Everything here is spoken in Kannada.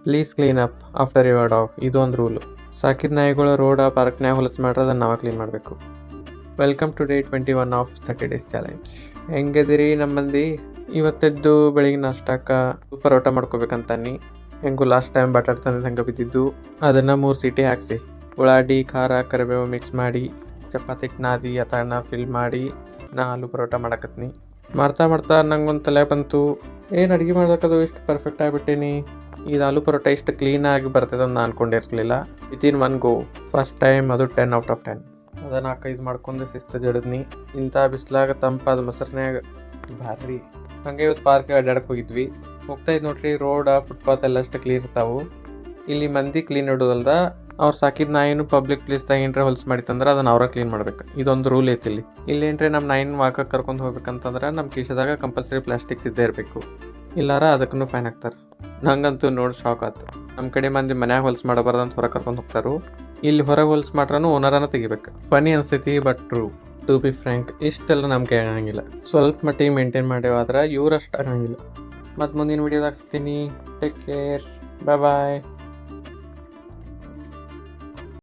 Please clean up after your dog. ಇದು ಒಂದು ರೂಲು. ಸಾಕಿದ ನಾಯಿಗಳು ರೋಡ ಪಾರ್ಕ್ನ್ಯಾಗ ಹೊಲಸು ಮಾಡ್ರೆ ಅದನ್ನು ನಾವು ಕ್ಲೀನ್ ಮಾಡಬೇಕು. Welcome to day 21 of 30 days challenge. ಹೆಂಗದಿರಿ ನಮ್ಮ ಮಂದಿ? ಇವತ್ತೆದ್ದು ಬೆಳಿಗ್ಗೆ ನಾಷ್ಟಕ್ಕೆ ಪರೋಟ ಮಾಡ್ಕೋಬೇಕಂತಾನಿ. ಹೆಂಗೂ ಲಾಸ್ಟ್ ಟೈಮ್ ಬಟಾಟ್ ತಂದಿದ್ದು ಹಂಗೆ ಬಿದ್ದಿದ್ದು, ಅದನ್ನು 3 ಸೀಟಿ ಹಾಕ್ಸಿ ಉಳ್ಳಾಗಡ್ಡಿ ಖಾರ ಕರಿಬೇವು ಮಿಕ್ಸ್ ಮಾಡಿ ಚಪಾತಿ ನಾದಿ ಅಥಾನ ಫಿಲ್ ಮಾಡಿ ನಾ ಆಲೂ ಪರೋಟ ಮಾಡಕತ್ನಿ. ಮಾಡ್ತಾ ನಂಗೊಂದು ತಲೆ ಬಂತು, ಏನು ಅಡುಗೆ ಮಾಡೋಕ್ಕದು ಇಷ್ಟು ಪರ್ಫೆಕ್ಟ್ ಆಗಿಬಿಟ್ಟೇನಿ, ಇದು ಆಲೂ ಪರೋಟ ಇಷ್ಟು ಕ್ಲೀನಾಗಿ ಬರ್ತದೆ ಅಂತ ನಾನು ಅಂದ್ಕೊಂಡಿರ್ಲಿಲ್ಲ. ವಿತಿನ್ 1 go ಫಸ್ಟ್ ಟೈಮ್ ಅದು 10 out of 10. ಅದನ್ನು 4-5 ಮಾಡ್ಕೊಂಡು ಶಿಸ್ತು ಜಡದ್ನಿ. ಇಂಥ ಬಿಸಿಲಾಗ ತಂಪಾದ ಮೊಸರಿನ್ಯಾಗ ಭಾರಿ. ಹಂಗೆ ಇವತ್ತು ಪಾರ್ಕ್ಗೆ ಅಡ್ಡಾಡಕ್ಕೆ ಹೋಗಿದ್ವಿ. ಹೋಗ್ತಾ ಇದ್ದು ನೋಡ್ರಿ, ರೋಡ್ ಫುಟ್ಪಾತ್ ಎಲ್ಲ ಅಷ್ಟು ಕ್ಲೀನ್ ಇರ್ತಾವೆ. ಇಲ್ಲಿ ಮಂದಿ ಕ್ಲೀನ್ ಇಡೋದಲ್ದ ಅವ್ರು ಸಾಕಿದ ನಾಯಿನೂ ಪಬ್ಲಿಕ್ ಪ್ಲೇಸ್ದಾಗ ಏನರ ಹೊಲ್ಸು ಮಾಡಿತ್ತಂದ್ರೆ ಅದನ್ನು ಅವ್ರ ಕ್ಲೀನ್ ಮಾಡ್ಬೇಕು. ಇದೊಂದು ರೂಲ್ ಐತಿ ಇಲ್ಲಿ. ಇಲ್ಲೇನ್ರಿ ನಮ್ಮ ನಾಯಿನ ವಾಕಕ್ಕೆ ಕರ್ಕೊಂಡು ಹೋಗ್ಬೇಕಂತಂದ್ರೆ ನಮ್ಮ ಕಿಶದಾಗ ಕಂಪಲ್ಸರಿ ಪ್ಲಾಸ್ಟಿಕ್ಸ್ ಇದ್ದೇ ಇರಬೇಕು, ಇಲ್ಲಾರ ಅದಕ್ಕೂ ಫೈನ್ ಹಾಕ್ತಾರೆ. ನಂಗಂತೂ ನೋಡಿ ಶಾಕ್ ಆಯ್ತು. ನಮ್ಮ ಕಡೆ ಮಂದಿ ಮನ್ಯಾಗ ಹೊಲ್ಸು ಮಾಡಬಾರ್ದಂತ ಹೊರಗೆ ಕರ್ಕೊಂಡು ಹೋಗ್ತಾರು. ಇಲ್ಲಿ ಹೊರಗೆ ಹೊಲ್ಸು ಮಾಡ್ರೂ ಓನರನ್ನ ತೆಗಿಬೇಕು. ಫನಿ ಅನಿಸ್ತೈತಿ but true. To be frank, ಇಷ್ಟೆಲ್ಲ ನಮ್ಮ ಕೈ ಆಗಂಗಿಲ್ಲ. ಸ್ವಲ್ಪ ಮಟ್ಟಿಗೆ ಮೇಂಟೈನ್ ಮಾಡ್ಯಾವಾದ್ರೆ ಇವ್ರಷ್ಟು ಆಗಂಗಿಲ್ಲ. ಮತ್ತು ಮುಂದಿನ ವೀಡಿಯೋದಾಗ ಸಿಗ್ತೀನಿ. ಟೇಕ್ ಕೇರ್, ಬಾಯ್.